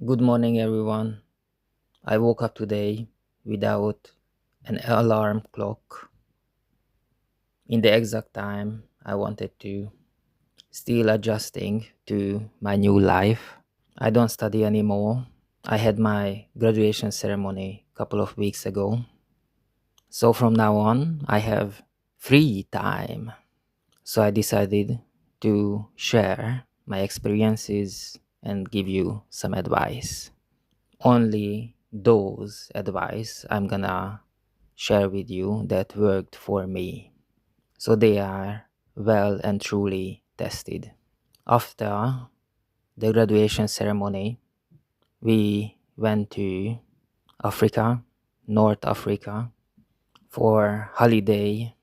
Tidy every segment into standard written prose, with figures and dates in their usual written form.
Good morning, everyone. I woke up today without an alarm clock in the exact time I wanted to, still adjusting to my new life. I don't study anymore. I had my graduation ceremony a couple of weeks ago. So from now on, I have free time. So I decided to share my experiences and give you some advice. Only those advice I'm gonna share with you that worked for me. So they are well and truly tested. After the graduation ceremony, we went to Africa, North Africa, for holiday.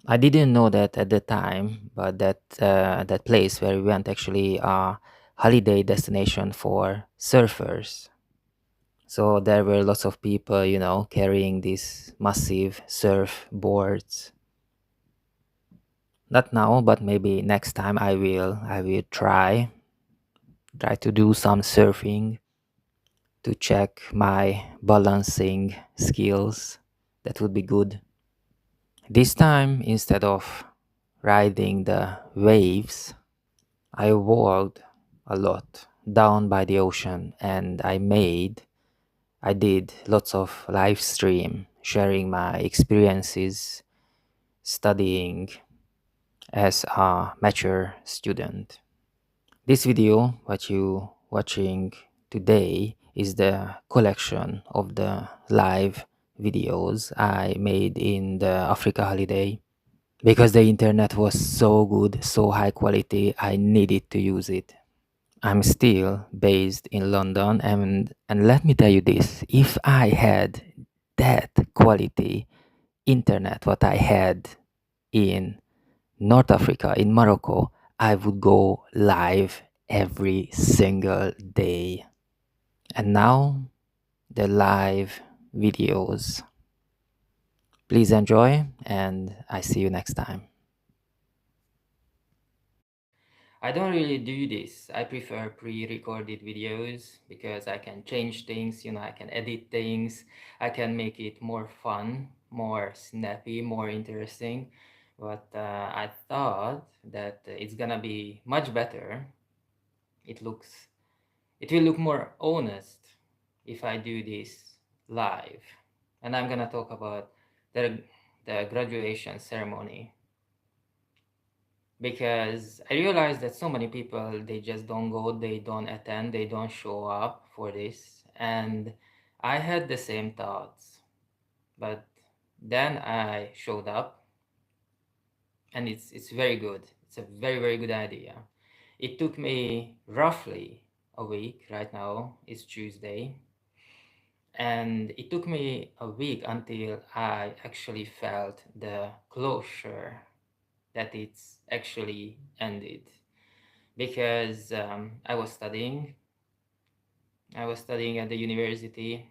I didn't know that at the time, but that place where we went actually a holiday destination for surfers. So there were lots of people, carrying these massive surf boards. Not now, but maybe next time I will try to do some surfing to check my balancing skills. That would be good. This time, instead of riding the waves, I walked a lot down by the ocean, and I did lots of live stream sharing my experiences studying as a mature student. This video, what you watching today, is the collection of the live videos I made in the Africa holiday. Because the internet was so good, so high quality, I needed to use it. I'm still based in London, and let me tell you this, if I had that quality internet what I had in North Africa, in Morocco, I would go live every single day. And now the live videos. Please enjoy, and I see you next time. I don't really do this. I prefer pre-recorded videos because I can change things, I can edit things, I can make it more fun, more snappy, more interesting. But I thought that it's gonna be much better. It looks, it will look more honest if I do this live. And I'm gonna talk about the, the graduation ceremony because I realized that so many people, they just don't go, they don't attend, they don't show up for this. And I had the same thoughts, but then I showed up, and it's very good. It's a very, very good idea. It took me roughly a week. Right now it's Tuesday, and it took me a week until I actually felt the closure that it's actually ended. Because I was studying at the university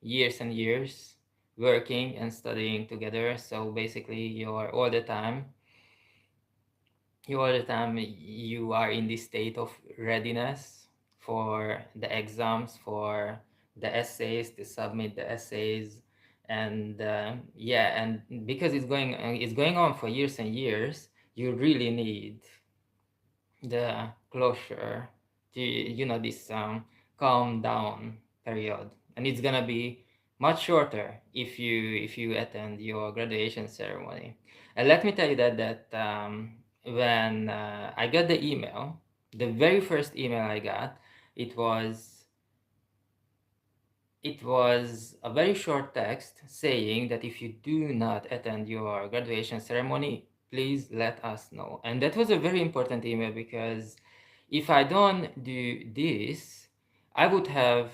years and years, working and studying together. So basically you are in this state of readiness for the exams, for the essays, to submit the essays. And yeah, and because it's going on for years and years, you really need the closure to, this calm down period. And it's gonna be much shorter if you attend your graduation ceremony. And let me tell you that when I got the email, the very first email I got, it was it was a very short text saying that if you do not attend your graduation ceremony, please let us know. And that was a very important email because if I don't do this, I would have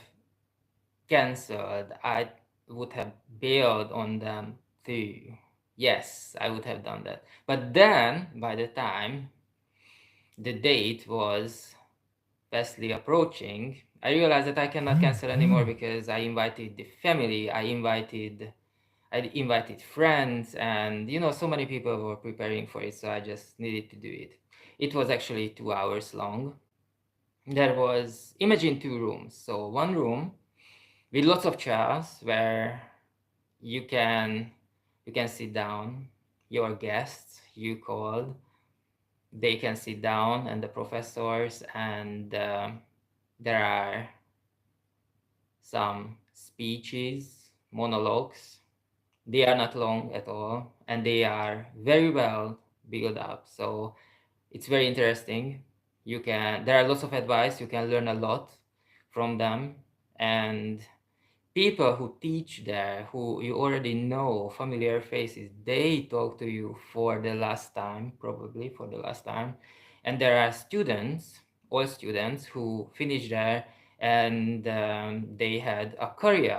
canceled. I would have bailed on them too. Yes, I would have done that. But then, by the time the date was fastly approaching, I realized that I cannot cancel anymore because I invited the family, I invited friends, and so many people were preparing for it, so I just needed to do it. It was actually 2 hours long. there was, imagine two rooms. So one room with lots of chairs where you can sit down. Your guests you called, they can sit down, and the professors, and there are some speeches, monologues. They are not long at all, and they are very well built up. So it's very interesting. There are lots of advice. You can learn a lot from them, and people who teach there, who you already know, familiar faces, they talk to you for the last time, probably for the last time. And there are students, all students who finish there, and they had a career,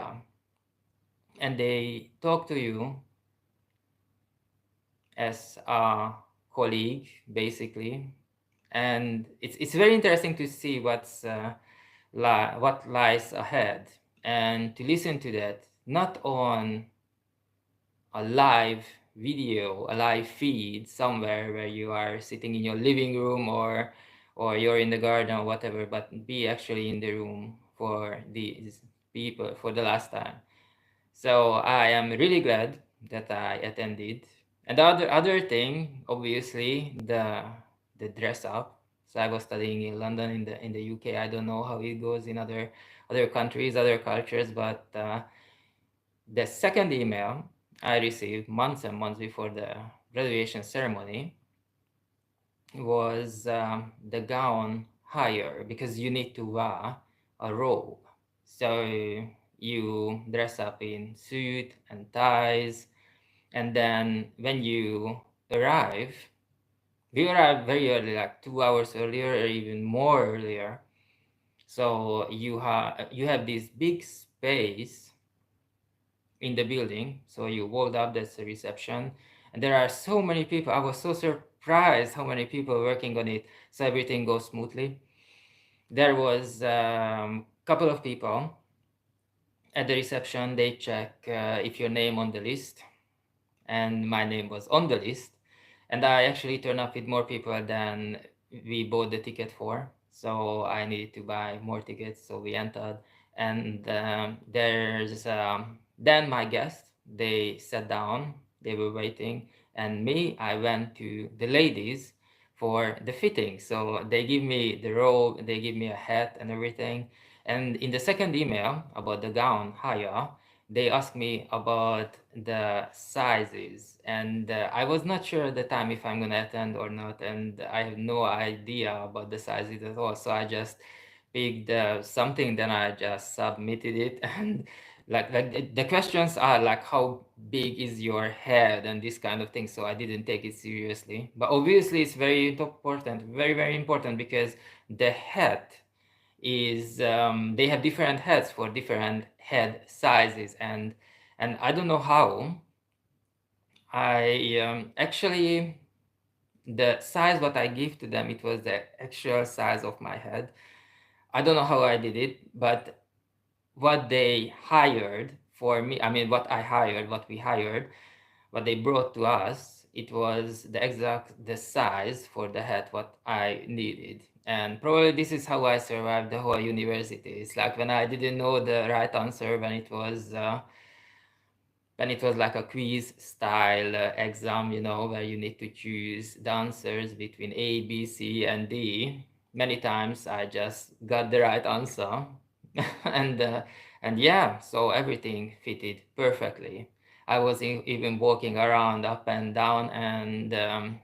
and they talk to you as a colleague, basically. And it's very interesting to see what lies ahead, and to listen to that, not on a live video, a live feed somewhere where you are sitting in your living room, or you're in the garden or whatever, but be actually in the room for these people for the last time. So I am really glad that I attended. And the other thing, obviously, the dress up. So I was studying in London, in the UK. I don't know how it goes in other countries, other cultures, but the second email I received months and months before the graduation ceremony was the gown higher, because you need to wear a robe. So you dress up in suit and ties, and then when you arrive, we arrived very early, like 2 hours earlier or even more earlier. So you have this big space in the building. So you walked up, that's the reception, and there are so many people. I was so surprised how many people working on it, so everything goes smoothly. There was couple of people at the reception. They check if your name on the list, and my name was on the list, and I actually turned up with more people than we bought the ticket for. So I needed to buy more tickets. So we entered, and there's then my guests. They sat down. They were waiting, and me, I went to the ladies for the fitting. So they give me the robe, they give me a hat and everything. And in the second email about the gown hire, they asked me about the sizes, and I was not sure at the time if I'm gonna attend or not, and I have no idea about the sizes at all. So I just picked something, then I just submitted it, and the questions are like, how big is your head and this kind of thing. So I didn't take it seriously, but obviously it's very important, very very important, because the head is they have different heads for different head sizes, and I don't know how I actually, the size what I give to them, it was the actual size of my head. I don't know how I did it, but what they hired for me, I mean what we hired, what they brought to us, it was the size for the head what I needed. And probably this is how I survived the whole university. It's like when I didn't know the right answer, when it was like a quiz style exam, where you need to choose the answers between A, B, C, and D. Many times I just got the right answer, and yeah, so everything fitted perfectly. I was even walking around up and down, and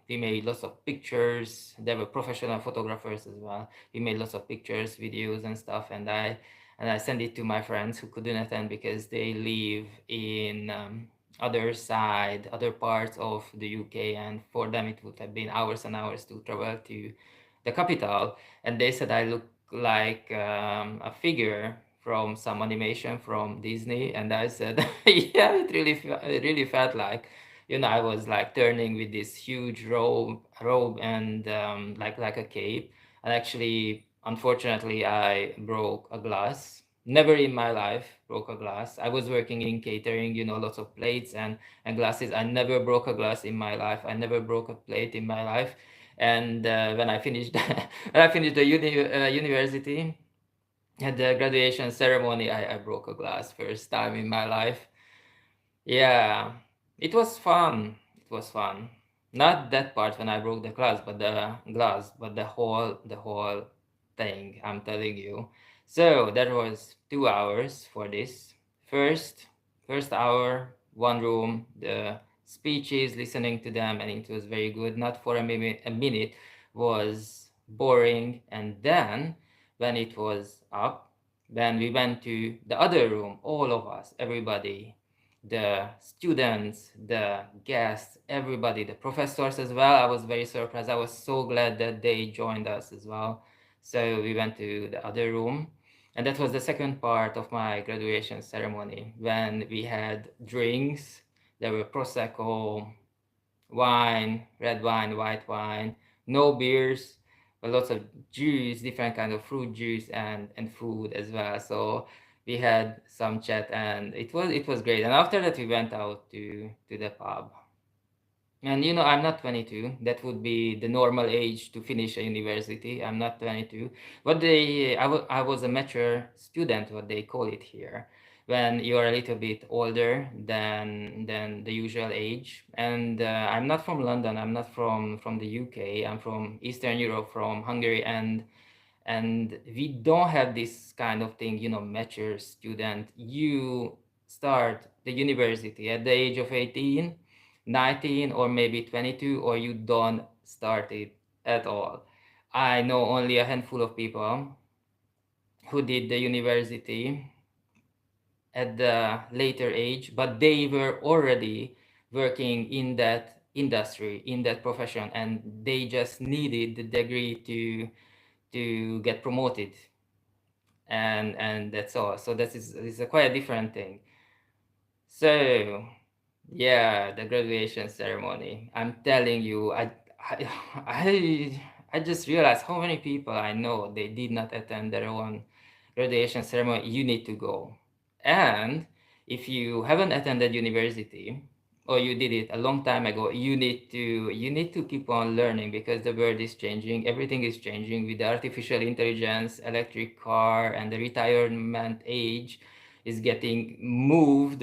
we made lots of pictures. There were professional photographers as well. We made lots of pictures, videos, and stuff, and I sent it to my friends who couldn't attend because they live in other parts of the UK, and for them it would have been hours and hours to travel to the capital. And they said I look like a figure from some animation from Disney, and I said, yeah, it really felt like, I was like turning with this huge robe and like a cape. And actually, unfortunately, I broke a glass. Never in my life broke a glass. I was working in catering, lots of plates and glasses. I never broke a glass in my life. I never broke a plate in my life. And when I finished when I finished the university, at the graduation ceremony, I broke a glass first time in my life. Yeah, it was fun. It was fun. Not that part when I broke the glass, but the whole thing. I'm telling you. So that was 2 hours for this. First, first hour, one room, the speeches, listening to them, and it was very good. Not for a minute was boring. And then when it was up, then we went to the other room, all of us, everybody, the students, the guests, everybody, the professors as well. I was very surprised. I was so glad that they joined us as well. So we went to the other room. And that was the second part of my graduation ceremony when we had drinks. There were Prosecco, wine, red wine, white wine, no beers, but lots of juice, different kind of fruit juice and food as well. So we had some chat and it was great. And after that we went out to the pub. And I'm not 22. That would be the normal age to finish a university. I'm not 22. I was a mature student, what they call it here, when you're a little bit older than the usual age. And I'm not from London. I'm not from the UK. I'm from Eastern Europe, from Hungary, and we don't have this kind of thing, mature student. You start the university at the age of 18, 19, or maybe 22, or you don't start it at all. I know only a handful of people who did the university at the later age, but they were already working in that industry, in that profession, and they just needed the degree to get promoted, and that's all. So this is a quite a different thing. So yeah, the graduation ceremony. I'm telling you, I I, I just realized how many people I know they did not attend their own graduation ceremony. You need to go. And if you haven't attended university, or you did it a long time ago, you need to keep on learning, because the world is changing, everything is changing with the artificial intelligence, electric car, and the retirement age is getting moved.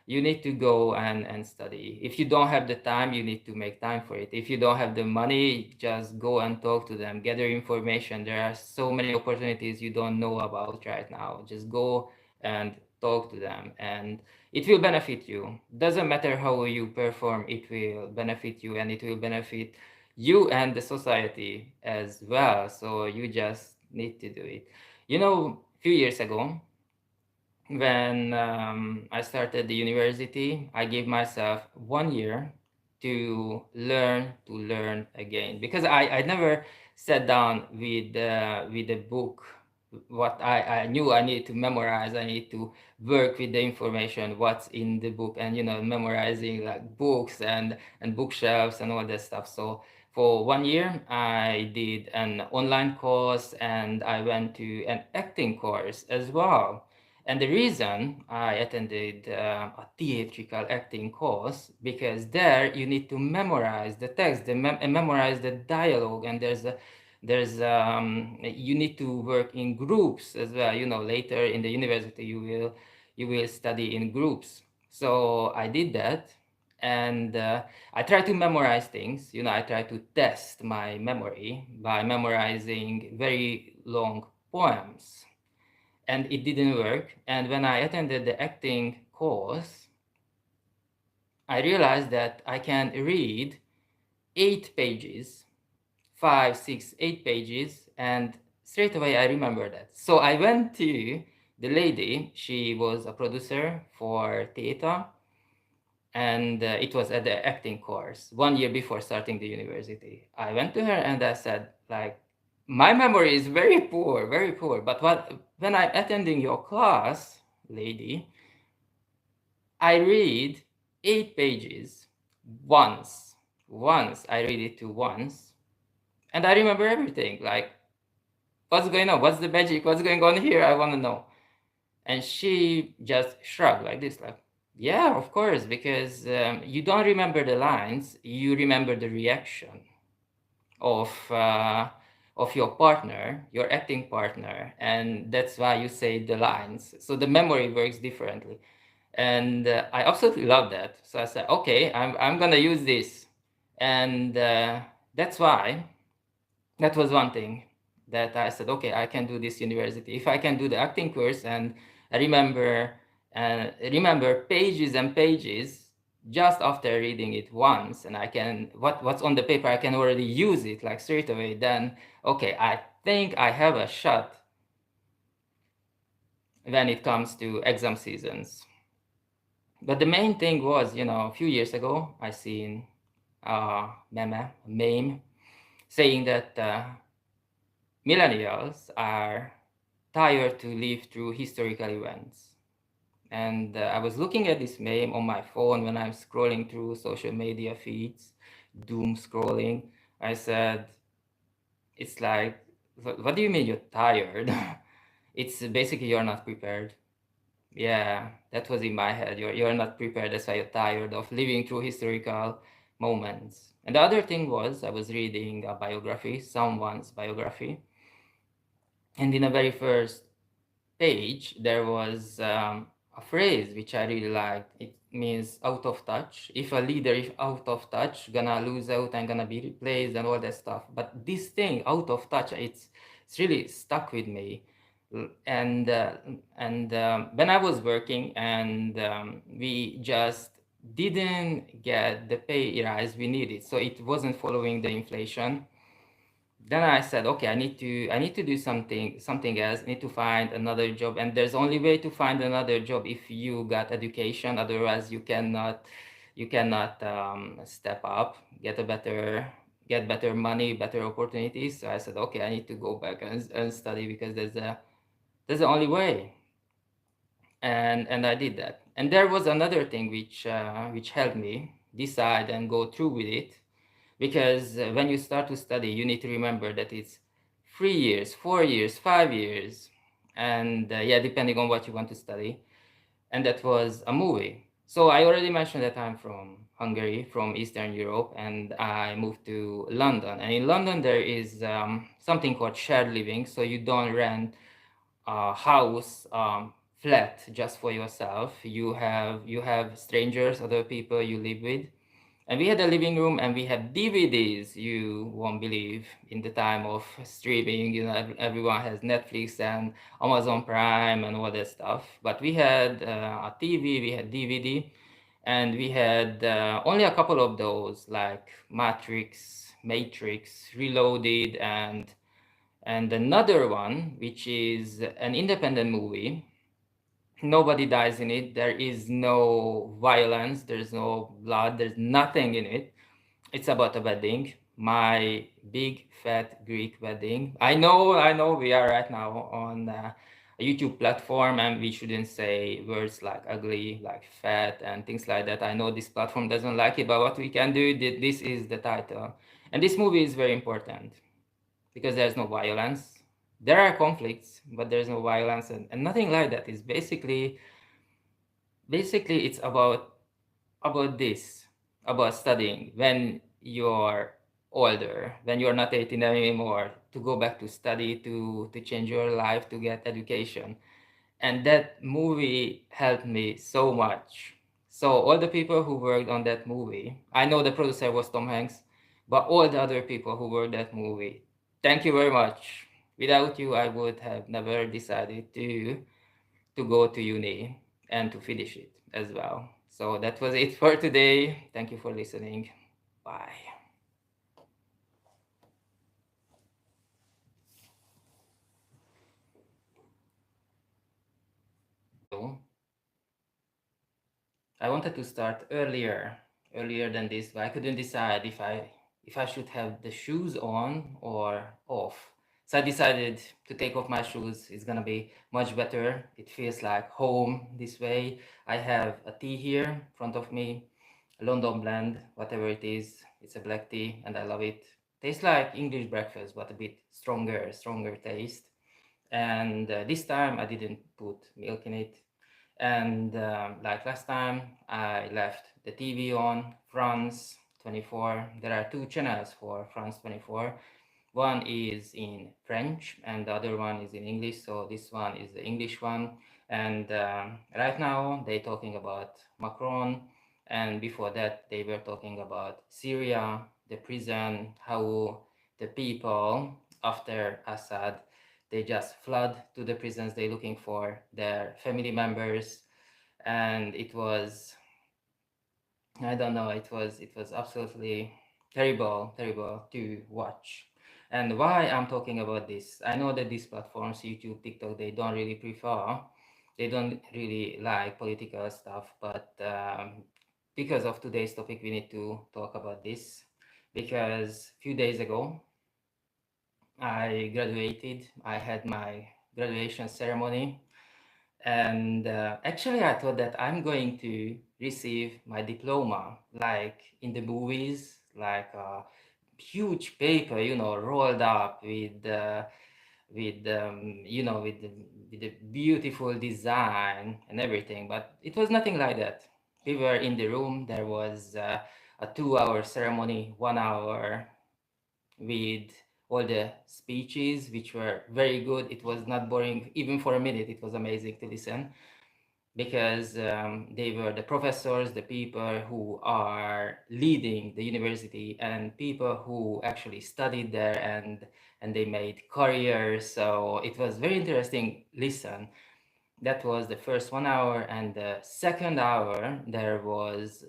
You need to go and study. If you don't have the time, you need to make time for it. If you don't have the money, just go and talk to them, gather information. There are so many opportunities you don't know about right now. Just go and talk to them, and it will benefit you. Doesn't matter how you perform, it will benefit you, and it will benefit you and the society as well. So you just need to do it. A few years ago, when I started the university, I gave myself 1 year to learn again, because I never sat down with a book. What I knew I need to memorize, I need to work with the information what's in the book, and memorizing like books and bookshelves and all that stuff. So for 1 year, I did an online course, and I went to an acting course as well. And the reason I attended a theatrical acting course, because there you need to memorize the text, and memorize the dialogue, and you need to work in groups as well. Later in the university you will study in groups. So I did that, and I try to memorize things. I try to test my memory by memorizing very long poems, and it didn't work. And when I attended the acting course, I realized that I can read 8 pages, 5, 6, 8 pages, and straight away I remember that. So I went to the lady. She was a producer for theater, and it was at the acting course 1 year before starting the university. I went to her and I said, like, my memory is very poor, but when I'm attending your class, lady, I read 8 pages once. Once I read it to once, and I remember everything. Like, what's going on? What's the magic? What's going on here? I want to know. And she just shrugged like this, like, yeah, of course, because you don't remember the lines, you remember the reaction. of your partner, your acting partner, and that's why you say the lines. So the memory works differently, and I absolutely love that. So I said, okay, I'm gonna use this, and that's why that was one thing that I said, okay, I can do this university if I can do the acting course and remember remember pages and pages just after reading it once, and I can what's on the paper I can already use it like straight away. Then okay, I think I have a shot when it comes to exam seasons. But the main thing was, a few years ago, I seen meme saying that millennials are tired to live through historical events. And I was looking at this meme on my phone when I'm scrolling through social media feeds, doom scrolling. I said, it's like, what do you mean you're tired? It's basically you're not prepared. Yeah, that was in my head. You're not prepared. That's why you're tired of living through historical moments. And the other thing was I was reading a biography, someone's biography, and in the very first page there was a phrase which I really liked. It means out of touch. If a leader is out of touch, gonna lose out and gonna be replaced and all that stuff. But this thing out of touch, it's really stuck with me. And when I was working and we just didn't get the pay rise we needed, so it wasn't following the inflation. Then I said, okay, I need to do something else. I need to find another job, and there's only way to find another job if you got education. Otherwise, you cannot step up, get better money, better opportunities. So I said, okay, I need to go back and study because there's the only way, and I did that. And there was another thing which helped me decide and go through with it, because when you start to study, you need to remember that it's 3 years, 4 years, 5 years, and yeah, depending on what you want to study. And that was a movie. So I already mentioned that I'm from Hungary, from Eastern Europe, and I moved to London. And in London, there is something called shared living. So you don't rent a house flat just for yourself. You have strangers, other people you live with, and we had a living room and we had DVDs. You won't believe, in the time of streaming, everyone has Netflix and Amazon Prime and all that stuff. But we had a TV, we had DVD, and we had only a couple of those, like Matrix, Reloaded, and another one, which is an independent movie. Nobody dies in it. There is no violence. There's no blood. There's nothing in it. It's about a wedding. My big fat Greek wedding. I know we are right now on a YouTube platform and we shouldn't say words like ugly, like fat and things like that. I know this platform doesn't like it, but what we can do, this is the title. And this movie is very important because there's no violence. There are conflicts, but there's no violence and nothing like that. It's basically it's about this, about studying when you're older, when you're not 18 anymore, to go back to study, to change your life, to get education. And that movie helped me so much. So all the people who worked on that movie, I know the producer was Tom Hanks, but all the other people who worked that movie, thank you very much. Without you, I would have never decided to go to uni and to finish it as well. So that was it for today. Thank you for listening. Bye. So I wanted to start earlier than this, but I couldn't decide if I should have the shoes on or off. So I decided to take off my shoes. It's gonna be much better. It feels like home this way. I have a tea here in front of me, a London blend, whatever it is. It's a black tea and I love it. Tastes like English breakfast, but a bit stronger taste. And this time I didn't put milk in it. And like last time, I left the TV on, France 24. There are two channels for France 24. One is in French and the other one is in English. So this one is the English one. And right now they're talking about Macron. And before that, they were talking about Syria, the prison, how the people after Assad, they just flood to the prisons. They're looking for their family members. And it was, I don't know, it was absolutely terrible to watch. And why I'm talking about this, I know that these platforms, YouTube, TikTok, they don't really prefer, they don't really like political stuff, but because of today's topic, we need to talk about this. Because a few days ago, I graduated, I had my graduation ceremony, and actually I thought that I'm going to receive my diploma like in the movies, like a huge paper, you know, rolled up with you know, with the beautiful design and everything. But it was nothing like that. We were in the room. There was a 2-hour ceremony, 1 hour with all the speeches, which were very good. It was not boring even for a minute. It was amazing to listen, because they were the professors, the people who are leading the university, and people who actually studied there, and they made careers. So it was very interesting listen. That was the first 1 hour, and the second hour there was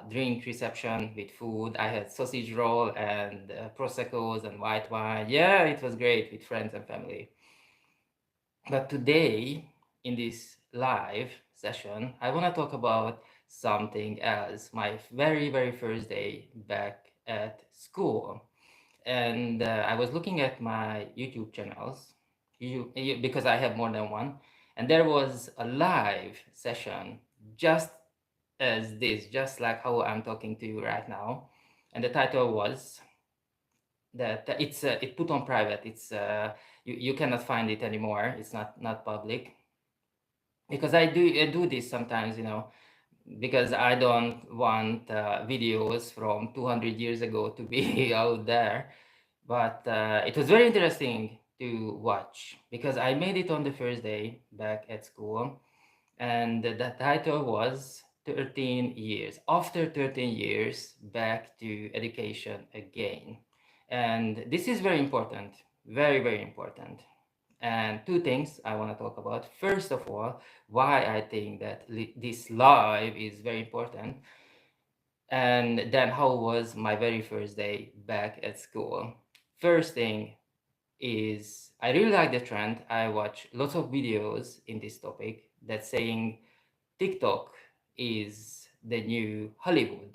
drink reception with food. I had sausage roll and proseccos and white wine. Yeah, it was great with friends and family. But today, in this live session, I want to talk about something else. My very first day back at school. And I was looking at my YouTube channels, because I have more than one. And there was a live session just as this, just like how I'm talking to you right now. And the title was that it's it put on private. It's you cannot find it anymore. It's not public, because I do this sometimes, you know, because I don't want videos from 200 years ago to be out there. But it was very interesting to watch, because I made it on the first day back at school, and the title was 13 years. After 13 years, back to education again. And this is very important, very important. And two things I want to talk about. First of all, why I think that this live is very important. And then how was my very first day back at school. First thing is, I really like the trend. I watch lots of videos in this topic that's saying TikTok is the new Hollywood.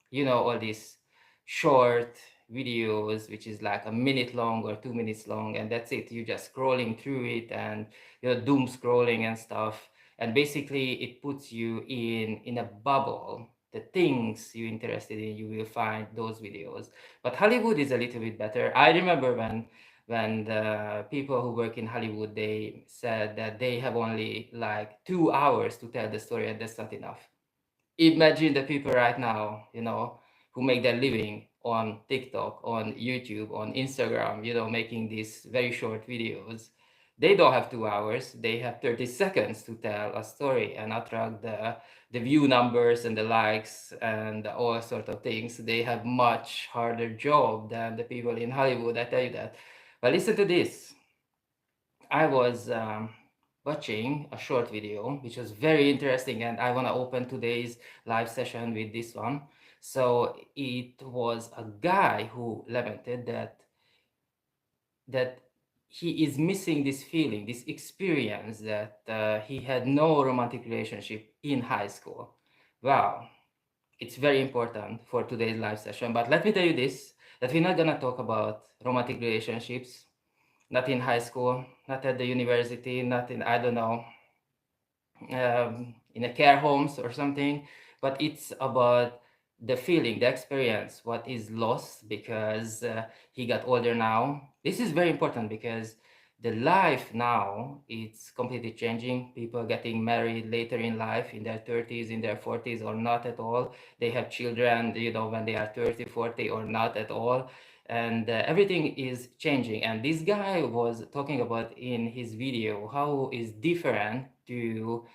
You know, all these short videos, which is like a minute long or 2 minutes long, and that's it. You're just scrolling through it, and you're doom scrolling and stuff. And basically, it puts you in a bubble. The things you're interested in, you will find those videos. But Hollywood is a little bit better. I remember when the people who work in Hollywood, they said that they have only like 2 hours to tell the story, and that's not enough. Imagine the people right now, you know, who make their living on TikTok, on YouTube, on Instagram, you know, making these very short videos. They don't have 2 hours. They have 30 seconds to tell a story and attract the view numbers and the likes and all sort of things. They have much harder job than the people in Hollywood, I tell you that. But listen to this. I was watching a short video, which was very interesting, and I want to open today's live session with this one. So it was a guy who lamented that he is missing this feeling, this experience, that he had no romantic relationship in high school. Wow, it's very important for today's live session. But let me tell you this, that we're not gonna talk about romantic relationships, not in high school, not at the university, not in, I don't know, in a care homes or something, but it's about the feeling, the experience, what is lost because he got older now. This is very important because the life now, it's completely changing. People getting married later in life, in their 30s, in their 40s, or not at all. They have children, when they are 30, 40, or not at all. And everything is changing. And this guy was talking about in his video how is different to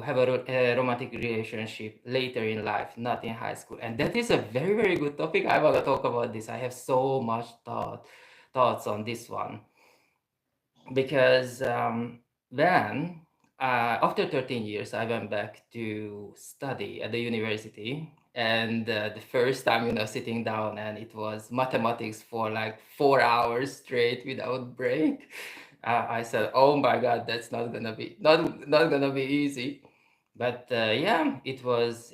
have a romantic relationship later in life, not in high school. And that is a very, very good topic. I want to talk about this. I have so much thoughts on this one, because then after 13 years I went back to study at the university. And the first time, sitting down, and it was mathematics for like 4 hours straight without break. I said, oh my god, that's not gonna be easy. But yeah, it was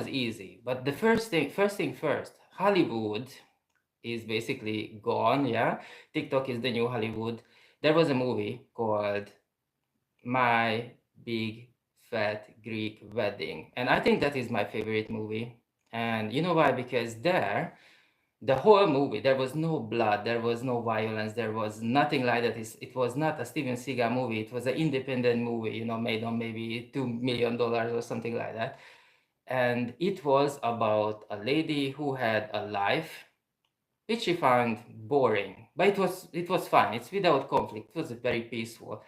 easy. But the first thing first, Hollywood is basically gone. Yeah, TikTok is the new Hollywood. There was a movie called My Big Fat Greek Wedding, and I think that is my favorite movie. And you know why? Because there, the whole movie, there was no blood, there was no violence, there was nothing like that. It was not a Steven Seagal movie. It was an independent movie, made on maybe $2 million or something like that. And it was about a lady who had a life which she found boring, but it was fun. It's without conflict. It was a very peaceful,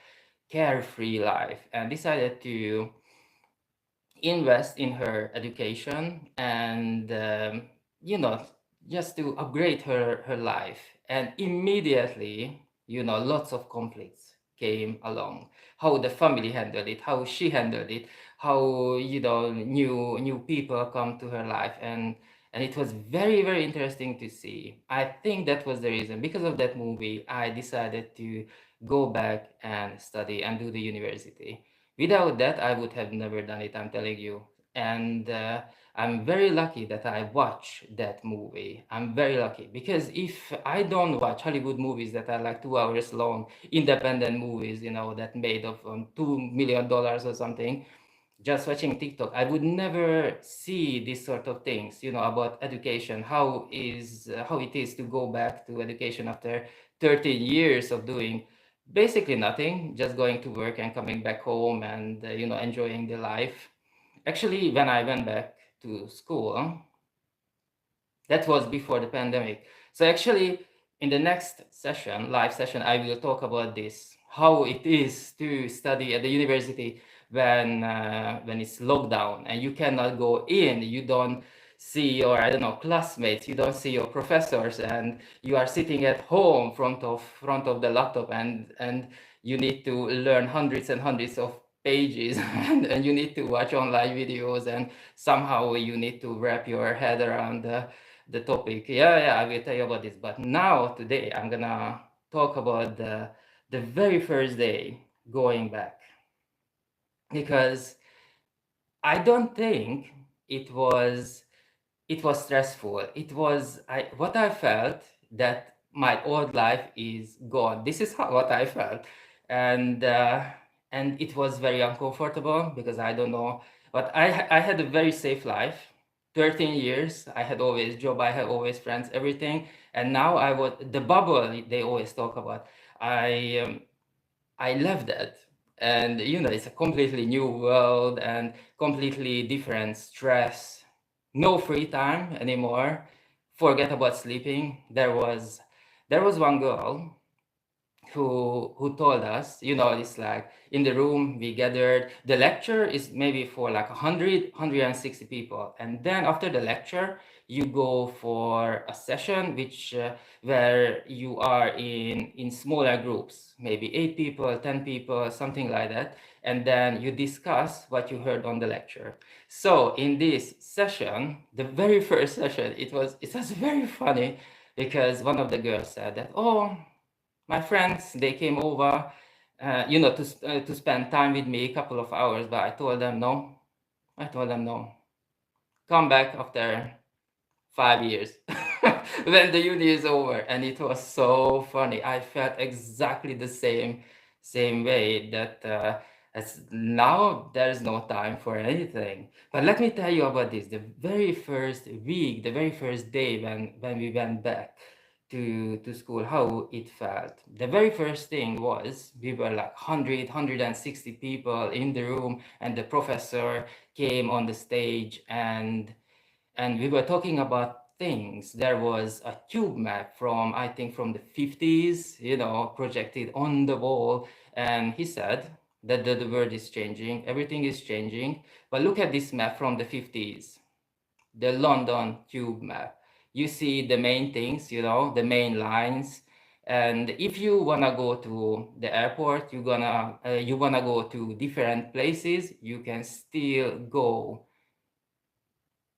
carefree life, and decided to invest in her education, and just to upgrade her life. And immediately, lots of conflicts came along. How the family handled it, how she handled it, how new people come to her life. And it was very, very interesting to see. I think that was the reason. Because of that movie, I decided to go back and study and do the university. Without that, I would have never done it, I'm telling you. And I'm very lucky that I watched that movie. I'm very lucky, because if I don't watch Hollywood movies that are like 2 hours long, independent movies, that made of $2 million or something, just watching TikTok, I would never see these sort of things, about education, how it is to go back to education after 13 years of doing basically nothing, just going to work and coming back home, and enjoying the life. Actually, when I went back to school, that was before the pandemic. So actually, in the next session, live session, I will talk about this, how it is to study at the university when it's lockdown and you cannot go in, you don't see your, I don't know, classmates, you don't see your professors, and you are sitting at home front of the laptop, and you need to learn hundreds and hundreds of pages and you need to watch online videos, and somehow you need to wrap your head around the topic. Yeah, I will tell you about this. But now, today, I'm gonna talk about the very first day going back, because I don't think it was stressful. It was what I felt, that my old life is gone. This is what I felt, and it was very uncomfortable, because I don't know, but I had a very safe life. 13 years, I had always job, I had always friends, everything, and now I was the bubble they always talk about. I love that. And it's a completely new world and completely different stress. No free time anymore. Forget about sleeping. There was one girl who told us, it's like in the room we gathered. The lecture is maybe for like 160 people. And then after the lecture, you go for a session where you are in smaller groups, maybe 8 people, 10 people, something like that. And then you discuss what you heard on the lecture. So in this session, the very first session, it was very funny, because one of the girls said that, oh, my friends, they came over, to spend time with me, a couple of hours, but I told them no. Come back after 5 years when the uni is over. And it was so funny. I felt exactly the same way, that as now there's no time for anything. But let me tell you about this. The very first week, the very first day when we went back, to school, how it felt. The very first thing was we were like 160 people in the room, and the professor came on the stage, and we were talking about things. There was a tube map from, I think, from the 50s, projected on the wall, and he said that the world is changing, everything is changing, but look at this map from the 50s, the London tube map. You see the main things, the main lines. And if you wanna go to the airport, you wanna go to different places, you can still go.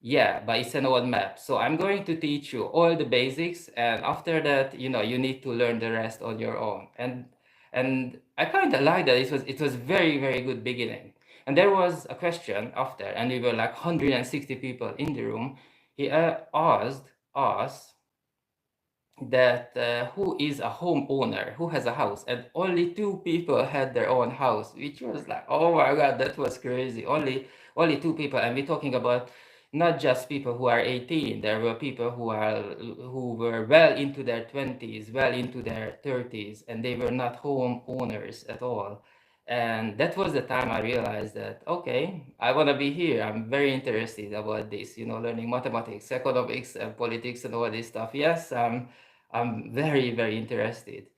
Yeah, but it's an old map. So I'm going to teach you all the basics, and after that, you need to learn the rest on your own. And I kind of like that. It was very, very good beginning. And there was a question after, and we were like 160 people in the room. He asked us that who is a homeowner, who has a house, and only two people had their own house, which was like, oh my god, that was crazy. Only two people, and we're talking about not just people who are 18. There were people who were well into their 20s, well into their 30s, and they were not homeowners at all. And that was the time I realized that, okay, I want to be here. I'm very interested about this, learning mathematics, economics, and politics, and all this stuff. Yes, I'm very, very interested.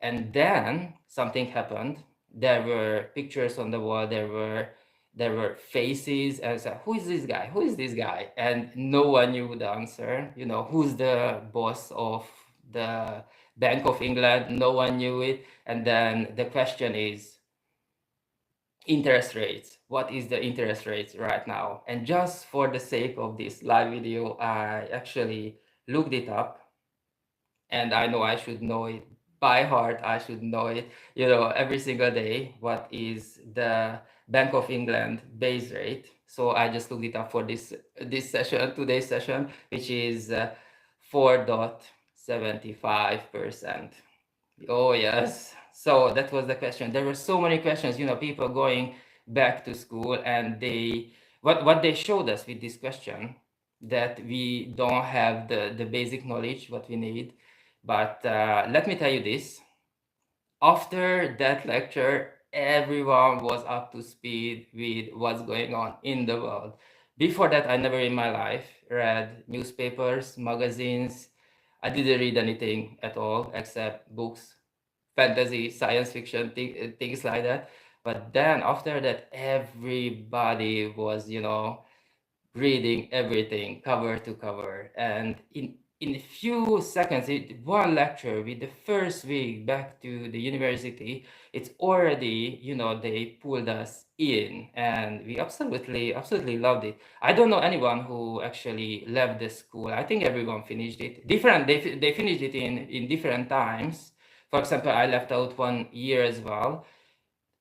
And then something happened. There were pictures on the wall. There were faces. And I said, who is this guy? Who is this guy? And no one knew the answer. Who's the boss of the Bank of England? No one knew it. And then the question is interest rates. What is the interest rates right now? And just for the sake of this live video, I actually looked it up, and I know I should know it by heart. I should know it, every single day. What is the Bank of England base rate? So I just looked it up for this session, today's session, which is 4.75%. Oh yes. So that was the question. There were so many questions, people going back to school, and what they showed us with this question, that we don't have the basic knowledge what we need. But let me tell you this. After that lecture, everyone was up to speed with what's going on in the world. Before that, I never in my life read newspapers, magazines. I didn't read anything at all except books, fantasy, science fiction, things like that. But then after that, everybody was, reading everything cover to cover. And in a few seconds, one lecture with the first week back to the university, it's already, they pulled us in, and we absolutely, absolutely loved it. I don't know anyone who actually left the school. I think everyone finished it. They finished it in different times. For example, I left out 1 year as well.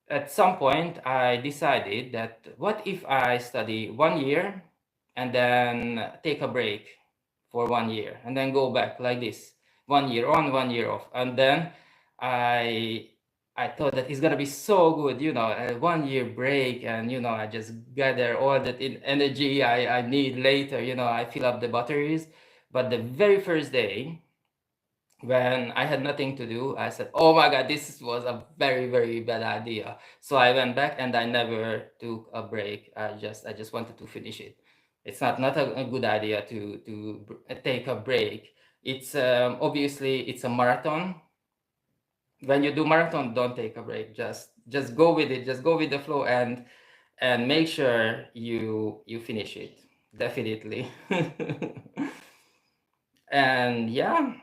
At some point, I decided that what if I study 1 year and then take a break for 1 year and then go back like this, 1 year on, 1 year off. And then I I thought that it's gonna be so good, a 1 year break, and I just gather all that energy I need later, I fill up the batteries. But the very first day, when I had nothing to do, I said, oh my God, this was a very, very bad idea. So I went back and I never took a break. I just wanted to finish it. It's not a good idea to take a break. It's obviously it's a marathon. When you do marathon, don't take a break. Just go with it. Just go with the flow, and make sure you finish it. Definitely. And yeah,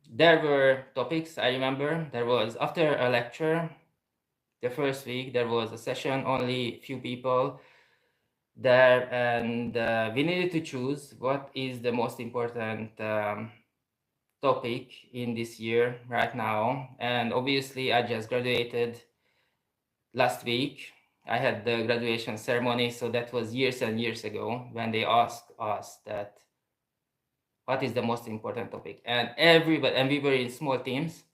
there were topics. I remember there was, after a lecture, the first week, there was a session, only few people there, and we needed to choose what is the most important topic in this year right now. And obviously, I just graduated last week. I had the graduation ceremony, so that was years and years ago when they asked us that what is the most important topic, and we were in small teams,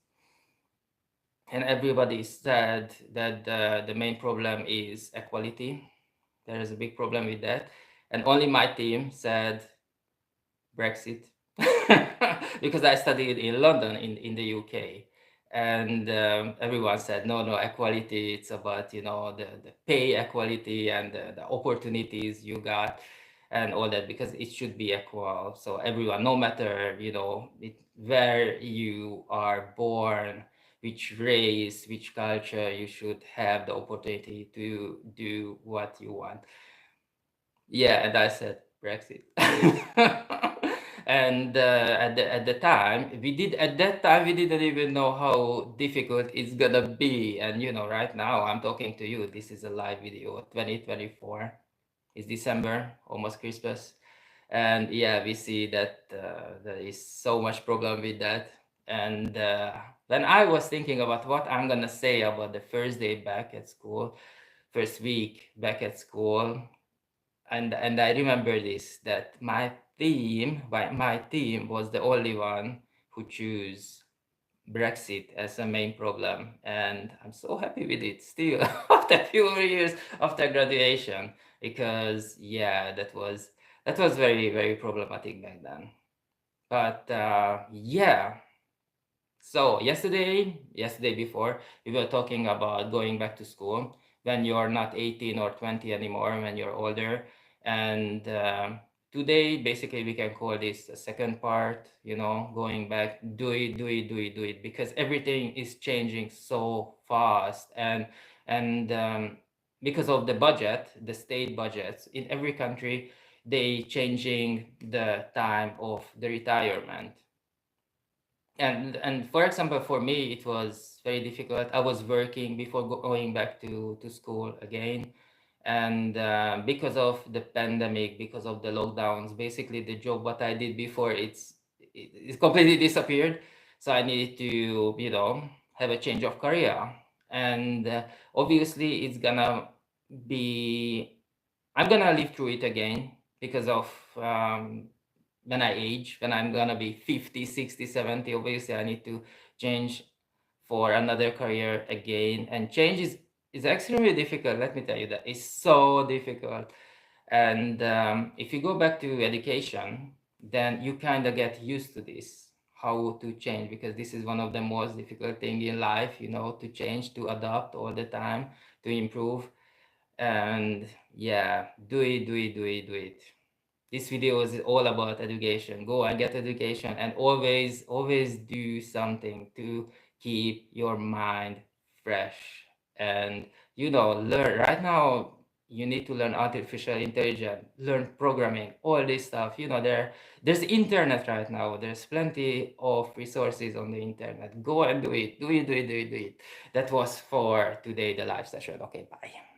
and everybody said that the main problem is equality. There is a big problem with that. And only my team said Brexit. because I studied in London in the UK, and everyone said no, no, equality, it's about, you know, the pay equality and the opportunities you got and all that, because it should be equal. So everyone, no matter, you know, where you are born, which race, which culture, you should have the opportunity to do what you want. Yeah, and I said Brexit. And at the time, at that time, we didn't even know how difficult it's gonna be. And you know, right now I'm talking to you. This is a live video. 2024 is December, almost Christmas, and yeah, we see that there is so much problem with that. And then I was thinking about what I'm gonna say about the first day back at school, first week back at school, and I remember this, that my team was the only one who chose Brexit as a main problem, and I'm so happy with it still after a few years after graduation, because yeah, that was very, very problematic back then. But yeah, so yesterday before, we were talking about going back to school when you're not 18 or 20 anymore, when you're older. And today, basically, we can call this the second part, you know, going back, do it, do it, do it, do it, because everything is changing so fast. And because of the budget, the state budgets in every country, they changing the time of the retirement. And for example, for me, it was very difficult. I was working before going back to school again, and because of the pandemic, because of the lockdowns, basically the job what I did before, it's completely disappeared. So I needed to, you know, have a change of career. And obviously it's gonna be, I'm gonna live through it again, because of when I age, when I'm gonna be 50, 60, 70, obviously I need to change for another career again. And change is extremely difficult. Let me tell you that it's so difficult. And if you go back to education, then you kind of get used to this, how to change, because this is one of the most difficult thing in life, you know, to change, to adapt all the time, to improve. And yeah, do it, do it, do it, do it. This video is all about education. Go and get education, and always do something to keep your mind fresh. And you know, learn right now. You need to learn artificial intelligence, learn programming, all this stuff. You know, there's internet right now. There's plenty of resources on the internet. Go and do it. Do it, do it, do it, do it. That was for today, the live session. Okay, bye.